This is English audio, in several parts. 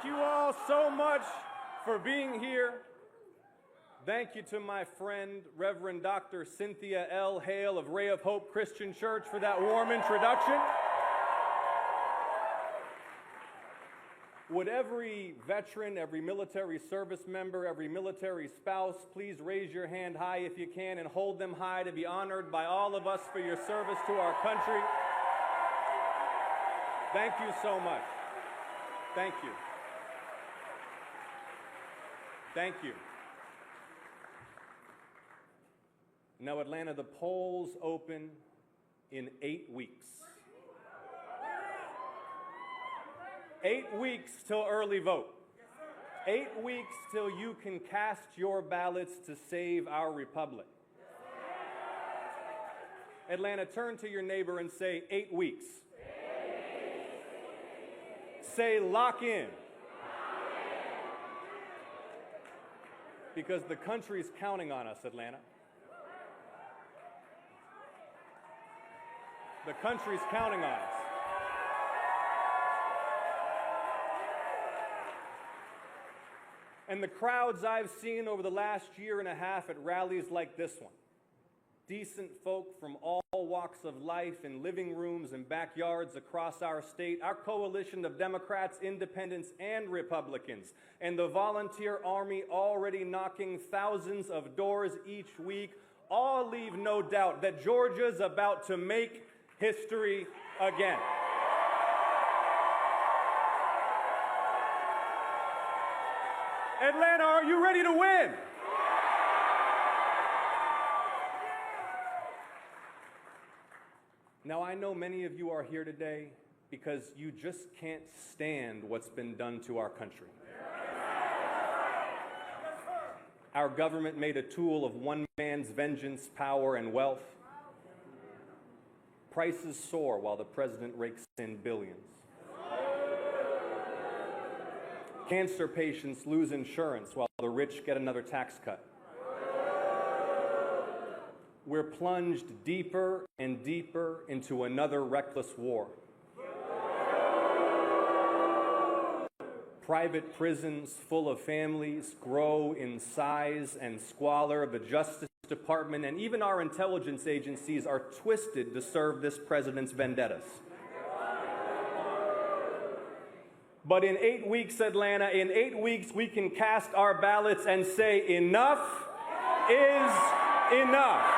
Thank you all so much for being here. Thank you to my friend, Reverend Dr. Cynthia L. Hale of Ray of Hope Christian Church for that warm introduction. Would every veteran, every military service member, every military spouse, please raise your hand high if you can and hold them high to be honored by all of us for your service to our country. Thank you so much. Thank you. Thank you. Now, Atlanta, the polls open in 8 weeks. 8 weeks till early vote. 8 weeks till you can cast your ballots to save our republic. Atlanta, turn to your neighbor and say 8 weeks. Say lock in. Because the country's counting on us, Atlanta. The country's counting on us. And the crowds I've seen over the last year and a half at rallies like this one, decent folk from all walks of life in living rooms and backyards across our state, our coalition of Democrats, independents, and Republicans, and the volunteer army already knocking thousands of doors each week, all leave no doubt that Georgia's about to make history again. Atlanta, are you ready to win? Now, I know many of you are here today because you just can't stand what's been done to our country. Our government made a tool of one man's vengeance, power, and wealth. Prices soar while the president rakes in billions. Cancer patients lose insurance while the rich get another tax cut. We're plunged deeper and deeper into another reckless war. Private prisons full of families grow in size and squalor. The Justice Department and even our intelligence agencies are twisted to serve this president's vendettas. But in 8 weeks, Atlanta, in 8 weeks, we can cast our ballots and say enough is enough.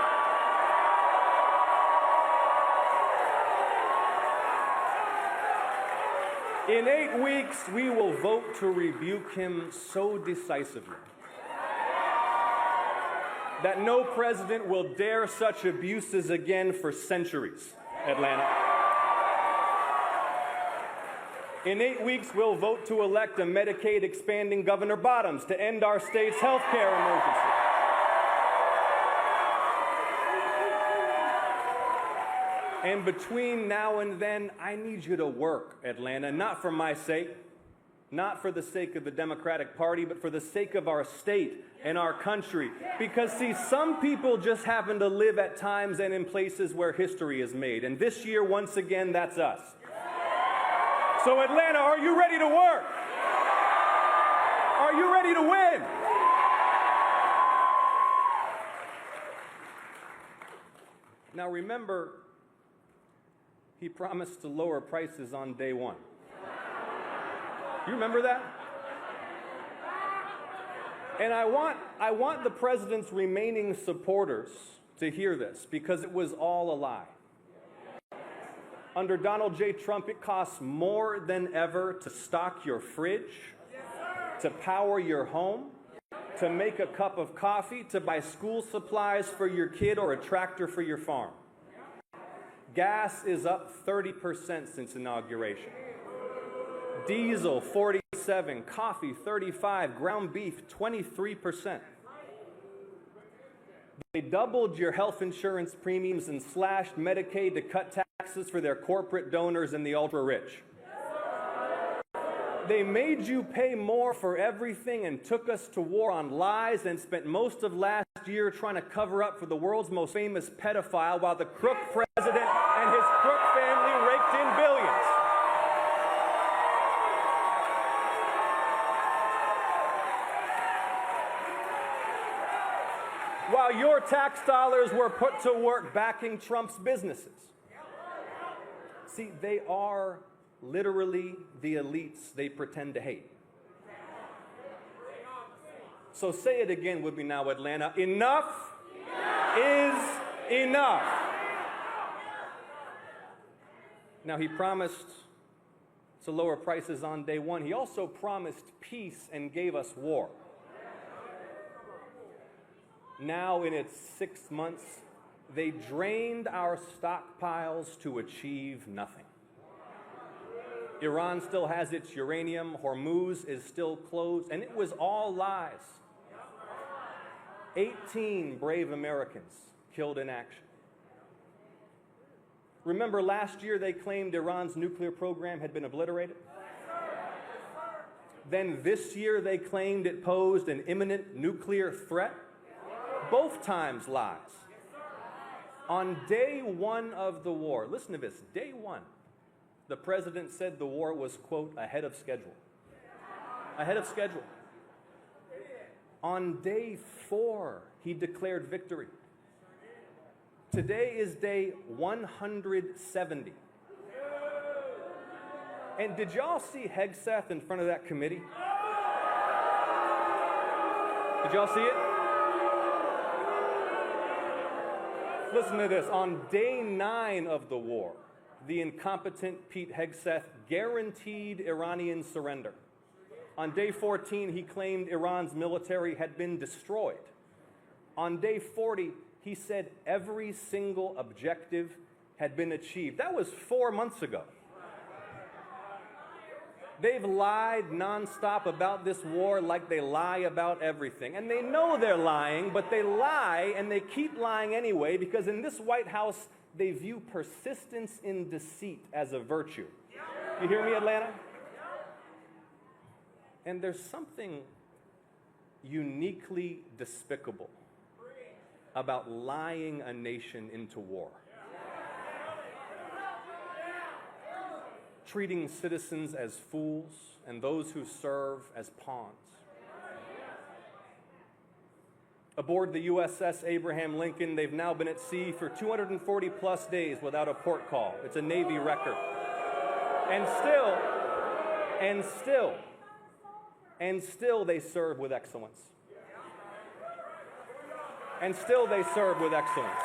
In 8 weeks, we will vote to rebuke him so decisively that no president will dare such abuses again for centuries, Atlanta. In 8 weeks, we'll vote to elect a Medicaid expanding Governor Bottoms to end our state's health care emergency. And between now and then, I need you to work, Atlanta, not for my sake, not for the sake of the Democratic Party, but for the sake of our state and our country. Because, see, some people just happen to live at times and in places where history is made. And this year, once again, that's us. So, Atlanta, are you ready to work? Are you ready to win? Now, remember, he promised to lower prices on day one. You remember that? And I want the president's remaining supporters to hear this, because it was all a lie. Under Donald J. Trump, it costs more than ever to stock your fridge, to power your home, to make a cup of coffee, to buy school supplies for your kid or a tractor for your farm. Gas is up 30% since inauguration. Diesel, 47%, coffee, 35%, ground beef, 23%. They doubled your health insurance premiums and slashed Medicaid to cut taxes for their corporate donors and the ultra-rich. They made you pay more for everything and took us to war on lies and spent most of last year trying to cover up for the world's most famous pedophile while the crook president and his crook family raked in billions. while your tax dollars were put to work backing Trump's businesses. See, they are literally the elites they pretend to hate. So say it again with me now, Atlanta. Enough is enough. Now, he promised to lower prices on day one. He also promised peace and gave us war. Now, in its 6 months, they drained our stockpiles to achieve nothing. Iran still has its uranium, Hormuz is still closed, and it was all lies. 18 brave Americans killed in action. Remember last year they claimed Iran's nuclear program had been obliterated? Then this year they claimed it posed an imminent nuclear threat? Both times lies. On day one of the war, listen to this, day one, the president said the war was, quote, ahead of schedule. Ahead of schedule. On day 4, he declared victory. Today is day 170. And did y'all see Hegseth in front of that committee? Did y'all see it? Listen to this. On day 9 of the war, the incompetent Pete Hegseth guaranteed Iranian surrender. On day 14, he claimed Iran's military had been destroyed. On day 40, he said every single objective had been achieved. That was 4 months ago. They've lied nonstop about this war like they lie about everything. And they know they're lying, but they lie and they keep lying anyway because in this White House, they view persistence in deceit as a virtue. You hear me, Atlanta? And there's something uniquely despicable about lying a nation into war. Treating citizens as fools and those who serve as pawns. Aboard the USS Abraham Lincoln, they've now been at sea for 240 plus days without a port call. It's a Navy record. And still they serve with excellence. And still they serve with excellence.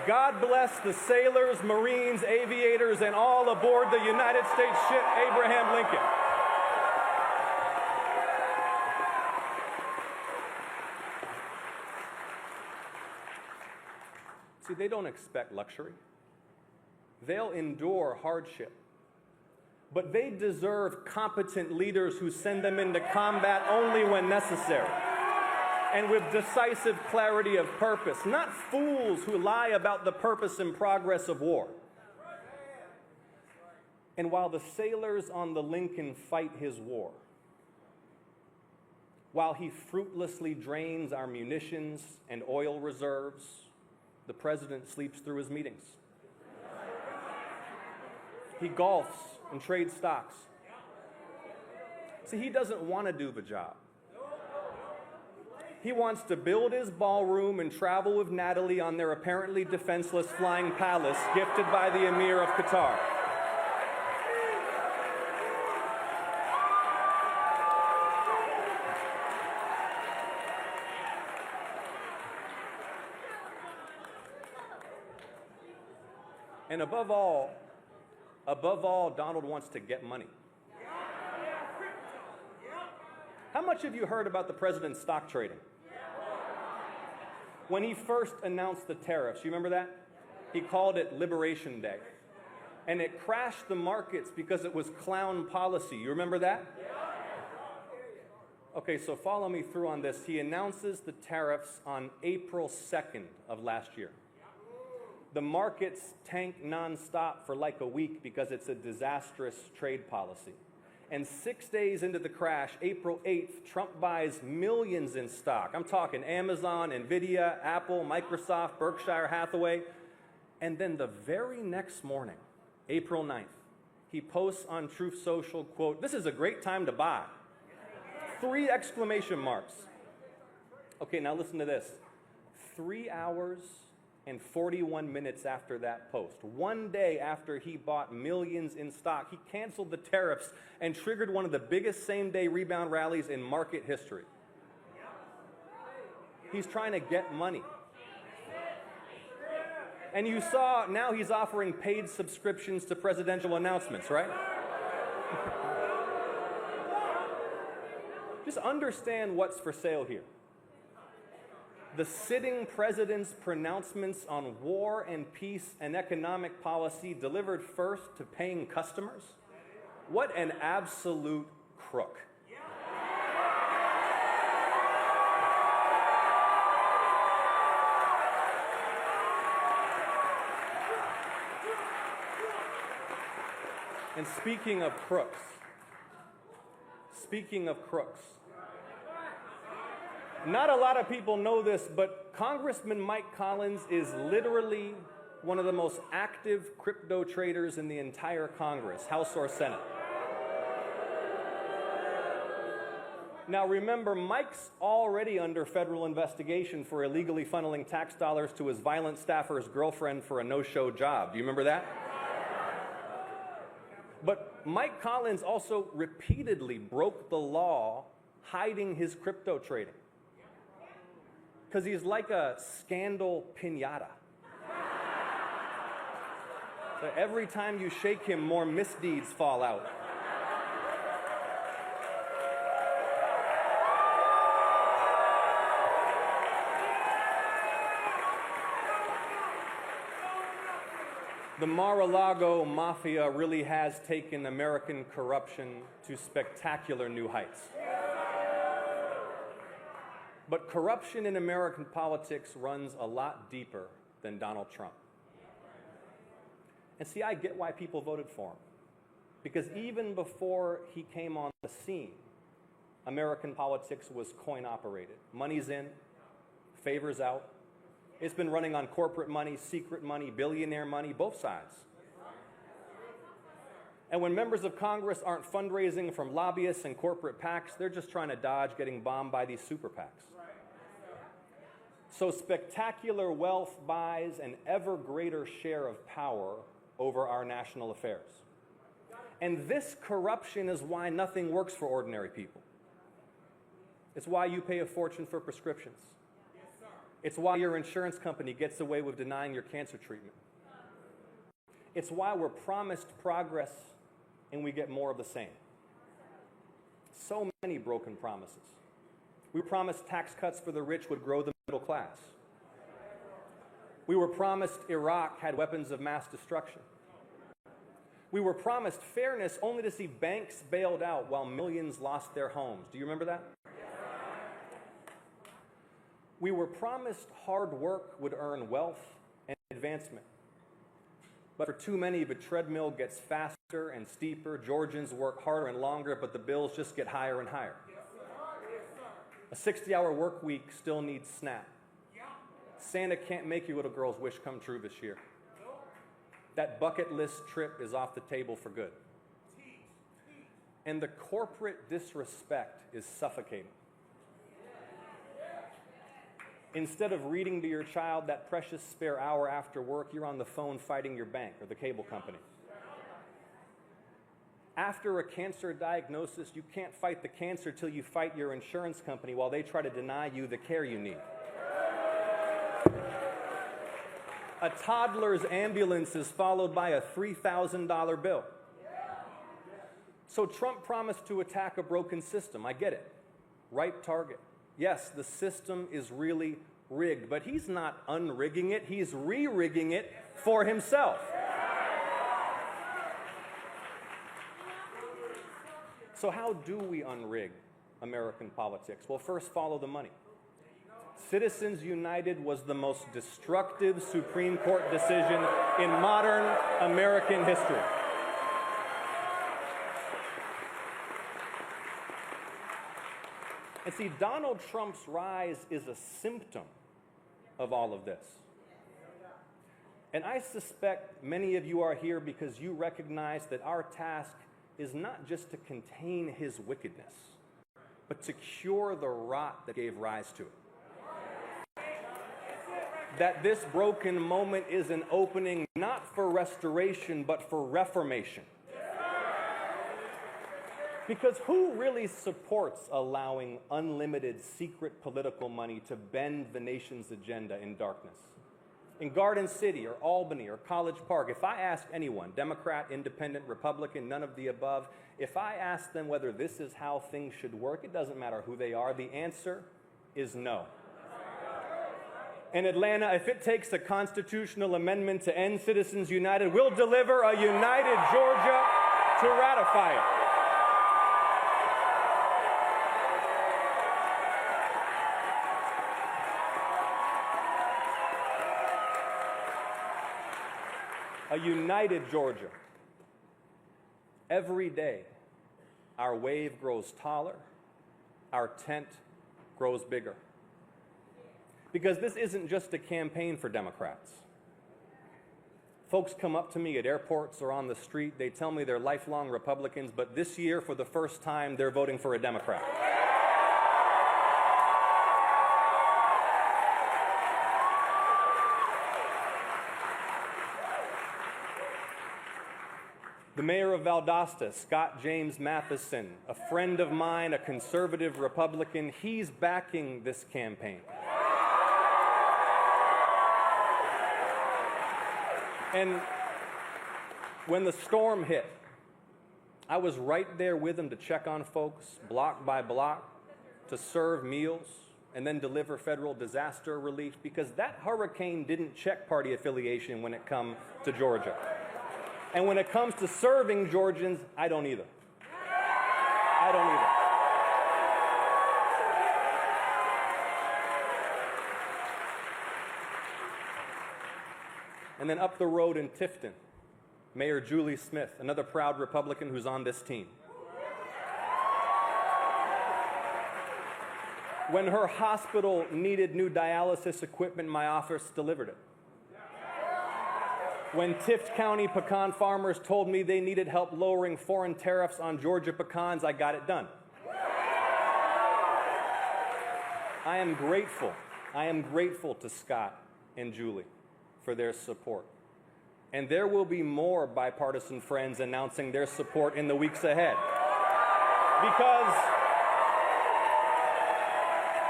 God bless the sailors, Marines, aviators, and all aboard the United States ship Abraham Lincoln. See, they don't expect luxury. They'll endure hardship. But they deserve competent leaders who send them into combat only when necessary and with decisive clarity of purpose, not fools who lie about the purpose and progress of war. And while the sailors on the Lincoln fight his war, while he fruitlessly drains our munitions and oil reserves, the president sleeps through his meetings. He golfs and trades stocks. See, he doesn't want to do the job. He wants to build his ballroom and travel with Natalie on their apparently defenseless flying palace gifted by the Emir of Qatar. And above all, Donald wants to get money. How much have you heard about the president's stock trading? When he first announced the tariffs, you remember that? He called it Liberation Day. And it crashed the markets because it was clown policy. You remember that? Okay, so follow me through on this. He announces the tariffs on April 2nd of last year. The markets tank nonstop for like a week because it's a disastrous trade policy. And 6 days into the crash, April 8th, Trump buys millions in stock. I'm talking Amazon, Nvidia, Apple, Microsoft, Berkshire Hathaway. And then the very next morning, April 9th, he posts on Truth Social, quote, "This is a great time to buy." 3 exclamation marks. Okay, now listen to this. 3 hours and 41 minutes after that post, one day after he bought millions in stock, he canceled the tariffs and triggered one of the biggest same-day rebound rallies in market history. He's trying to get money. And you saw now he's offering paid subscriptions to presidential announcements, right? Just understand what's for sale here. The sitting president's pronouncements on war and peace and economic policy delivered first to paying customers? What an absolute crook. And speaking of crooks, not a lot of people know this, but Congressman Mike Collins is literally one of the most active crypto traders in the entire Congress, House or Senate. Now remember, Mike's already under federal investigation for illegally funneling tax dollars to his violent staffer's girlfriend for a no-show job. Do you remember that? But Mike Collins also repeatedly broke the law hiding his crypto trading. Because he's like a scandal piñata. So every time you shake him, more misdeeds fall out. The Mar-a-Lago mafia really has taken American corruption to spectacular new heights. But corruption in American politics runs a lot deeper than Donald Trump. And see, I get why people voted for him. Because even before he came on the scene, American politics was coin-operated. Money's in, favors out. It's been running on corporate money, secret money, billionaire money, both sides. And when members of Congress aren't fundraising from lobbyists and corporate PACs, they're just trying to dodge getting bombed by these super PACs. So spectacular wealth buys an ever greater share of power over our national affairs. And this corruption is why nothing works for ordinary people. It's why you pay a fortune for prescriptions. It's why your insurance company gets away with denying your cancer treatment. It's why we're promised progress and we get more of the same. So many broken promises. We were promised tax cuts for the rich would grow the middle class. We were promised Iraq had weapons of mass destruction. We were promised fairness only to see banks bailed out while millions lost their homes. Do you remember that? We were promised hard work would earn wealth and advancement. But for too many, the treadmill gets faster and steeper. Georgians work harder and longer, but the bills just get higher and higher. A 60-hour work week still needs SNAP. Santa can't make your little girl's wish come true this year. That bucket list trip is off the table for good. And the corporate disrespect is suffocating. Instead of reading to your child that precious spare hour after work, you're on the phone fighting your bank or the cable company. After a cancer diagnosis, you can't fight the cancer till you fight your insurance company while they try to deny you the care you need. A toddler's ambulance is followed by a $3,000 bill. So Trump promised to attack a broken system. I get it. Right target. Yes, the system is really rigged, but he's not unrigging it. He's re-rigging it for himself. So how do we unrig American politics? Well, first, follow the money. Citizens United was the most destructive Supreme Court decision in modern American history. And see, Donald Trump's rise is a symptom of all of this. And I suspect many of you are here because you recognize that our task is not just to contain his wickedness, but to cure the rot that gave rise to it. that this broken moment is an opening not for restoration, but for reformation. Because who really supports allowing unlimited secret political money to bend the nation's agenda in darkness? In Garden City or Albany or College Park, if I ask anyone, Democrat, Independent, Republican, none of the above, if I ask them whether this is how things should work, it doesn't matter who they are, the answer is no. In Atlanta, if it takes a constitutional amendment to end Citizens United, we'll deliver a united Georgia to ratify it. A united Georgia. Every day, our wave grows taller, our tent grows bigger. Because this isn't just a campaign for Democrats. Folks come up to me at airports or on the street, they tell me they're lifelong Republicans, but this year, for the first time, they're voting for a Democrat. The mayor of Valdosta, Scott James Matheson, a friend of mine, a conservative Republican, he's backing this campaign. And when the storm hit, I was right there with him to check on folks, block by block, to serve meals, and then deliver federal disaster relief, because that hurricane didn't check party affiliation when it comes to Georgia. And when it comes to serving Georgians, I don't either. I don't either. And then up the road in Tifton, Mayor Julie Smith, another proud Republican who's on this team. When her hospital needed new dialysis equipment, my office delivered it. When Tift County pecan farmers told me they needed help lowering foreign tariffs on Georgia pecans, I got it done. I am grateful to Scott and Julie for their support. And there will be more bipartisan friends announcing their support in the weeks ahead.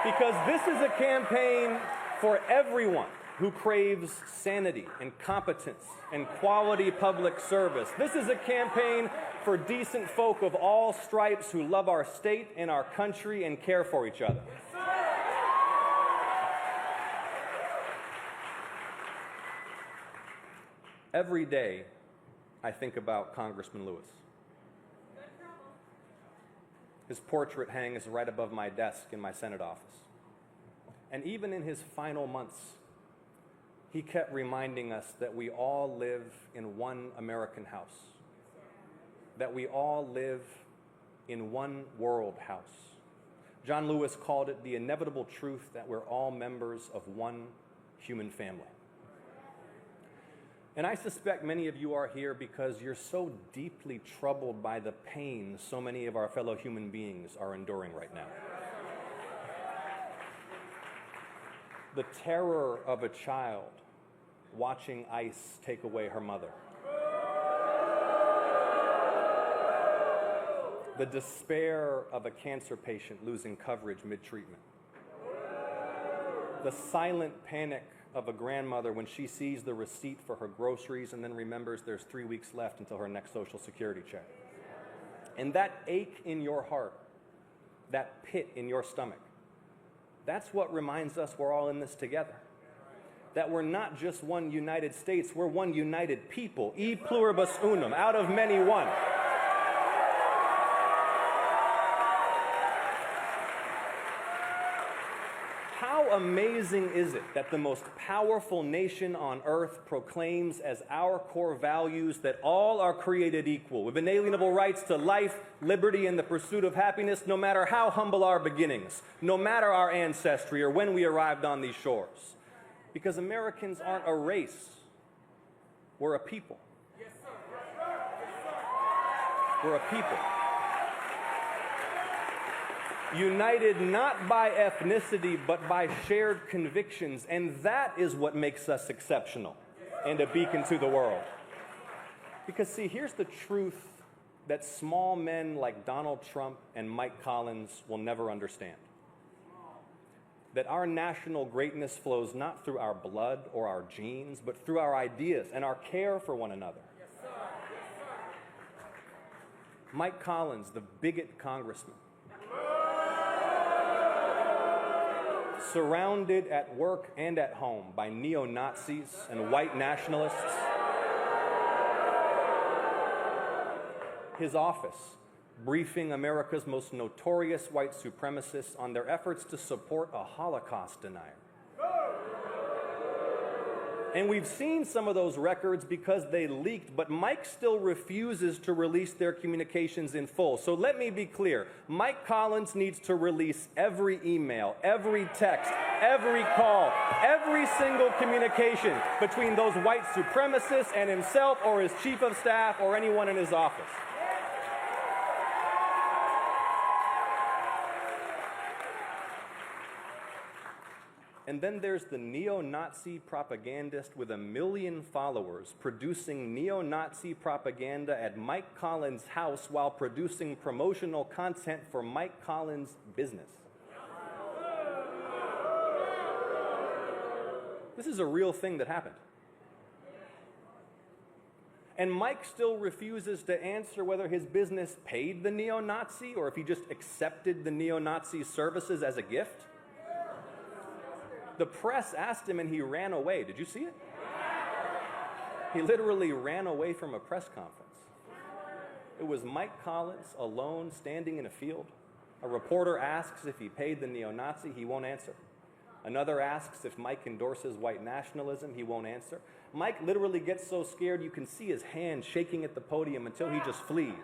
Because this is a campaign for everyone who craves sanity and competence and quality public service. This is a campaign for decent folk of all stripes who love our state and our country and care for each other. Every day, I think about Congressman Lewis. His portrait hangs right above my desk in my Senate office. And even in his final months, he kept reminding us that we all live in one American house, that we all live in one world house. John Lewis called it the inevitable truth that we're all members of one human family. And I suspect many of you are here because you're so deeply troubled by the pain so many of our fellow human beings are enduring right now. The terror of a child watching ICE take away her mother. The despair of a cancer patient losing coverage mid-treatment. The silent panic of a grandmother when she sees the receipt for her groceries and then remembers there's 3 weeks left until her next Social Security check. And that ache in your heart, that pit in your stomach, that's what reminds us we're all in this together. That we're not just one United States, we're one united people. E pluribus unum, out of many one. How amazing is it that the most powerful nation on earth proclaims as our core values that all are created equal, with inalienable rights to life, liberty, and the pursuit of happiness, no matter how humble our beginnings, no matter our ancestry or when we arrived on these shores. Because Americans aren't a race, we're a people. We're a people. united not by ethnicity, but by shared convictions. And that is what makes us exceptional and a beacon to the world. Because, see, here's the truth that small men like Donald Trump and Mike Collins will never understand. That our national greatness flows not through our blood or our genes, but through our ideas and our care for one another. Yes, sir. Yes, sir. Mike Collins, the bigot congressman, surrounded at work and at home by neo-Nazis and white nationalists. His office briefing America's most notorious white supremacists on their efforts to support a Holocaust denier. And we've seen some of those records because they leaked, but Mike still refuses to release their communications in full. So let me be clear. Mike Collins needs to release every email, every text, every call, every single communication between those white supremacists and himself or his chief of staff or anyone in his office. And then there's the neo-Nazi propagandist with 1 million followers producing neo-Nazi propaganda at Mike Collins' house while producing promotional content for Mike Collins' business. This is a real thing that happened. And Mike still refuses to answer whether his business paid the neo-Nazi or if he just accepted the neo-Nazi services as a gift. The press asked him and he ran away. Did you see it? He literally ran away from a press conference. It was Mike Collins alone standing in a field. A reporter asks if he paid the neo-Nazi. He won't answer. Another asks if Mike endorses white nationalism. He won't answer. Mike literally gets so scared you can see his hand shaking at the podium until he just flees.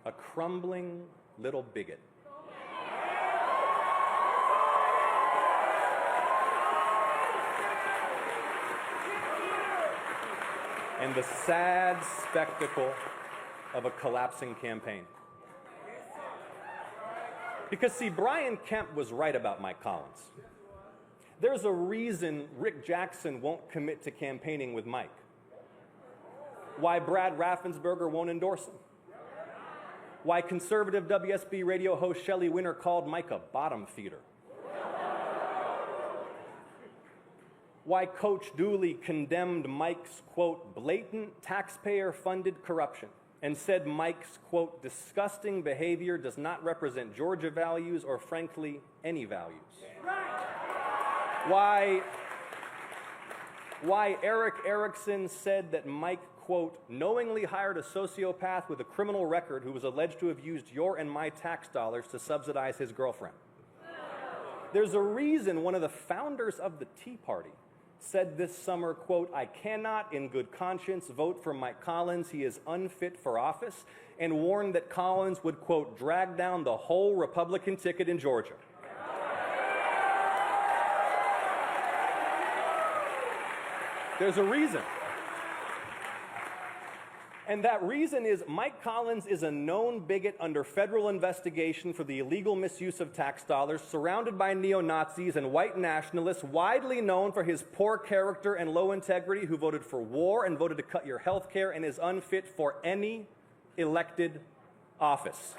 A crumbling little bigot. And the sad spectacle of a collapsing campaign. Because, see, Brian Kemp was right about Mike Collins. There's a reason Rick Jackson won't commit to campaigning with Mike. Why Brad Raffensperger won't endorse him. Why conservative WSB radio host Shelley Winter called Mike a bottom feeder. Why Coach Dooley condemned Mike's, quote, blatant taxpayer-funded corruption and said Mike's, quote, disgusting behavior does not represent Georgia values or, frankly, any values. Why Eric Erickson said that Mike, quote, knowingly hired a sociopath with a criminal record who was alleged to have used your and my tax dollars to subsidize his girlfriend. There's a reason one of the founders of the Tea Party said this summer, quote, I cannot in good conscience vote for Mike Collins. He is unfit for office, and warned that Collins would, quote, drag down the whole Republican ticket in Georgia. There's a reason. And that reason is Mike Collins is a known bigot under federal investigation for the illegal misuse of tax dollars, surrounded by neo-Nazis and white nationalists, widely known for his poor character and low integrity, who voted for war and voted to cut your health care and is unfit for any elected office.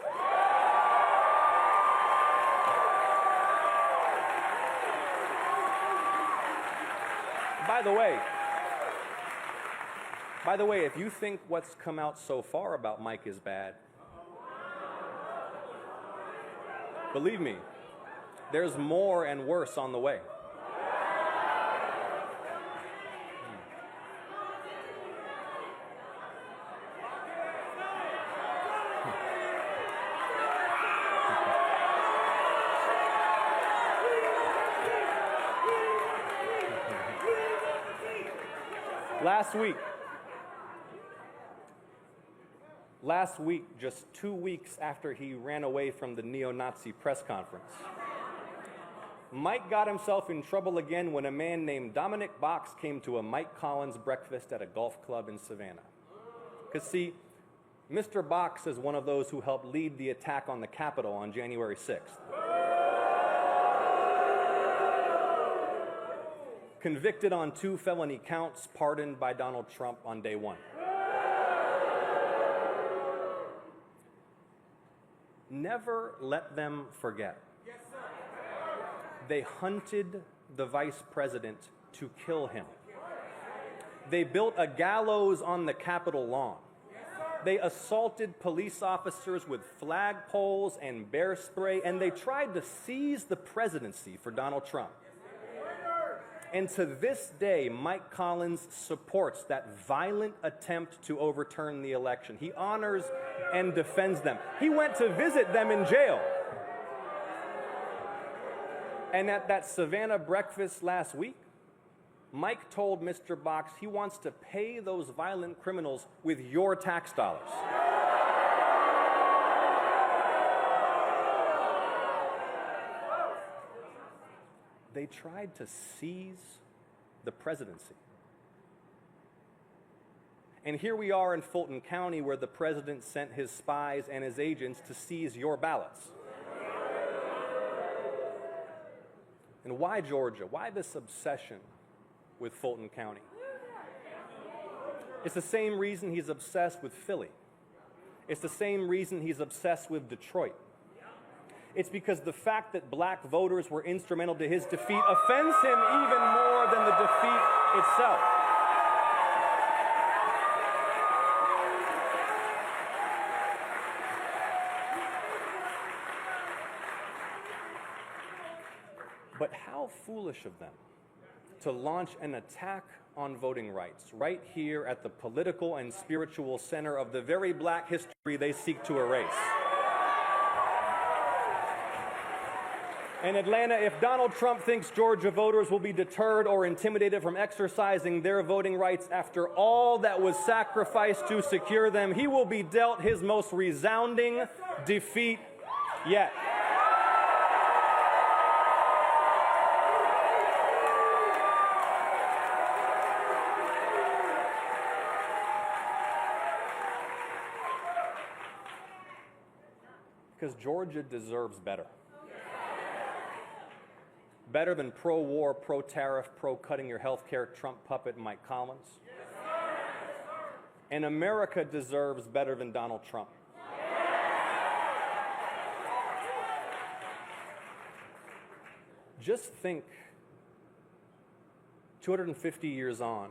By the way, if you think what's come out so far about Mike is bad, believe me, there's more and worse on the way. Last week, just 2 weeks after he ran away from the neo-Nazi press conference, Mike got himself in trouble again when a man named Dominic Box came to a Mike Collins breakfast at a golf club in Savannah. Because, see, Mr. Box is one of those who helped lead the attack on the Capitol on January 6th. Convicted on 2 felony counts, pardoned by Donald Trump on day 1. Never let them forget. They hunted the vice president to kill him. They built a gallows on the Capitol lawn. They assaulted police officers with flagpoles and bear spray, and they tried to seize the presidency for Donald Trump. And to this day, Mike Collins supports that violent attempt to overturn the election. He honors and defends them. He went to visit them in jail. And at that Savannah breakfast last week, Mike told Mr. Box he wants to pay those violent criminals with your tax dollars. They tried to seize the presidency. And here we are in Fulton County, where the president sent his spies and his agents to seize your ballots. And why Georgia? Why this obsession with Fulton County? It's the same reason he's obsessed with Philly. It's the same reason he's obsessed with Detroit. It's because the fact that black voters were instrumental to his defeat offends him even more than the defeat itself. But how foolish of them to launch an attack on voting rights right here at the political and spiritual center of the very black history they seek to erase. In Atlanta, if Donald Trump thinks Georgia voters will be deterred or intimidated from exercising their voting rights after all that was sacrificed to secure them, he will be dealt his most resounding defeat yet. Because Georgia deserves better. Better than pro-war, pro-tariff, pro-cutting your health care Trump puppet Mike Collins. And America deserves better than Donald Trump. Just think, 250 years on,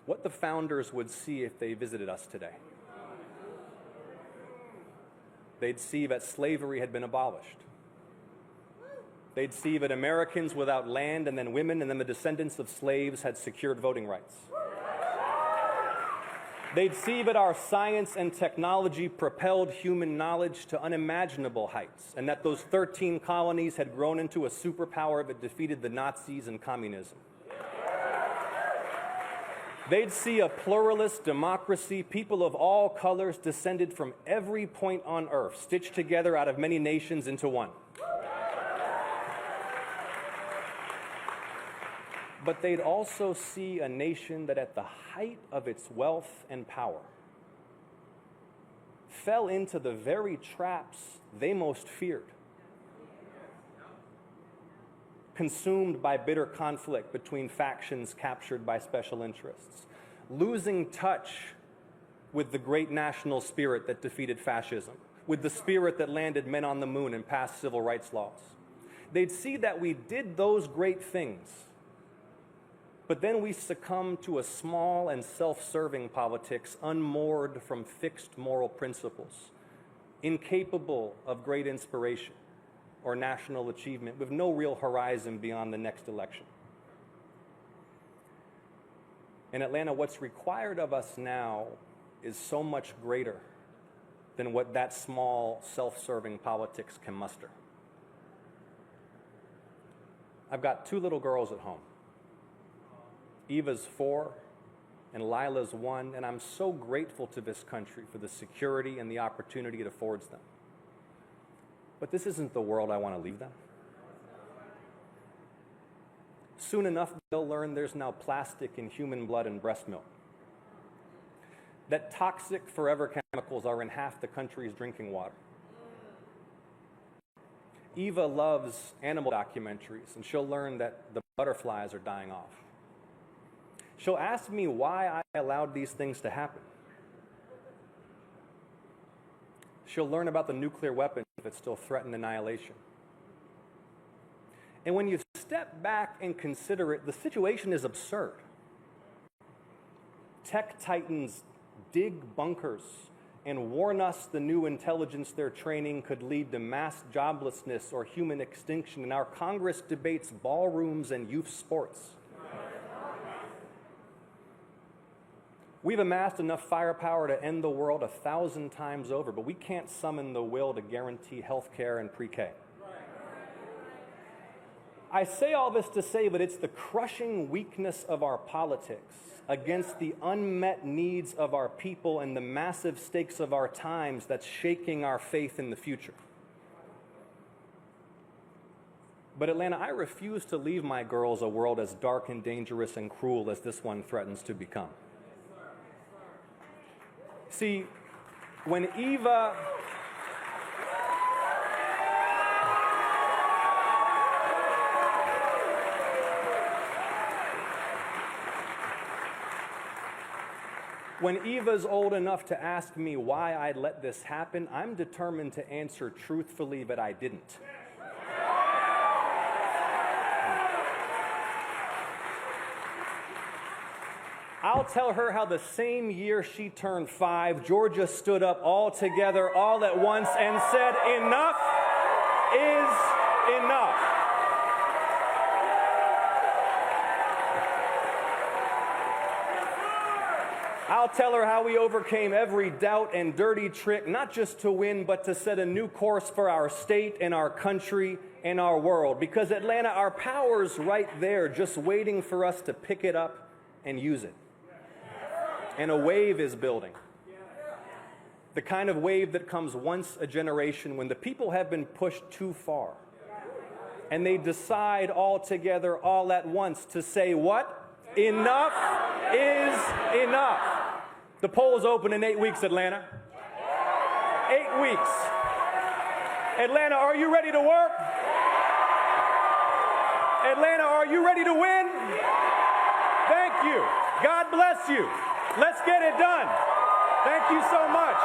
what the founders would see if they visited us today. They'd see that slavery had been abolished. They'd see that Americans without land, and then women, and then the descendants of slaves had secured voting rights. They'd see that our science and technology propelled human knowledge to unimaginable heights, and that those 13 colonies had grown into a superpower that defeated the Nazis and communism. They'd see a pluralist democracy, people of all colors descended from every point on earth, stitched together out of many nations into one. But they'd also see a nation that at the height of its wealth and power fell into the very traps they most feared. Consumed by bitter conflict between factions captured by special interests, losing touch with the great national spirit that defeated fascism, with the spirit that landed men on the moon and passed civil rights laws. They'd see that we did those great things, but then we succumbed to a small and self-serving politics unmoored from fixed moral principles, incapable of great inspiration or national achievement, with no real horizon beyond the next election. In Atlanta, what's required of us now is so much greater than what that small, self-serving politics can muster. I've got 2 little girls at home. Eva's 4 and Lila's 1, and I'm so grateful to this country for the security and the opportunity it affords them. But this isn't the world I want to leave them. Soon enough, they'll learn there's now plastic in human blood and breast milk. that toxic forever chemicals are in half the country's drinking water. Eva loves animal documentaries, and she'll learn that the butterflies are dying off. She'll ask me why I allowed these things to happen. She'll learn about the nuclear weapons that still threaten annihilation. And when you step back and consider it, the situation is absurd. Tech titans dig bunkers and warn us the new intelligence they're training could lead to mass joblessness or human extinction, and our Congress debates ballrooms and youth sports. We've amassed enough firepower to end the world 1,000 times over, but we can't summon the will to guarantee health care and pre-K. I say all this to say that it's the crushing weakness of our politics against the unmet needs of our people and the massive stakes of our times that's shaking our faith in the future. But Atlanta, I refuse to leave my girls a world as dark and dangerous and cruel as this one threatens to become. See, when Eva When Eva's old enough to ask me why I'd let this happen, I'm determined to answer truthfully that I didn't. I'll tell her how the same year she turned 5, Georgia stood up all together, all at once, and said, "Enough is enough." I'll tell her how we overcame every doubt and dirty trick, not just to win, but to set a new course for our state and our country and our world. Because Atlanta, our power's right there, just waiting for us to pick it up and use it. And a wave is building. The kind of wave that comes once a generation when the people have been pushed too far. And they decide all together, all at once, to say what? Enough is enough. The polls open in 8 weeks, Atlanta. 8 weeks. Atlanta, are you ready to work? Atlanta, are you ready to win? Thank you. God bless you. Let's get it done. Thank you so much.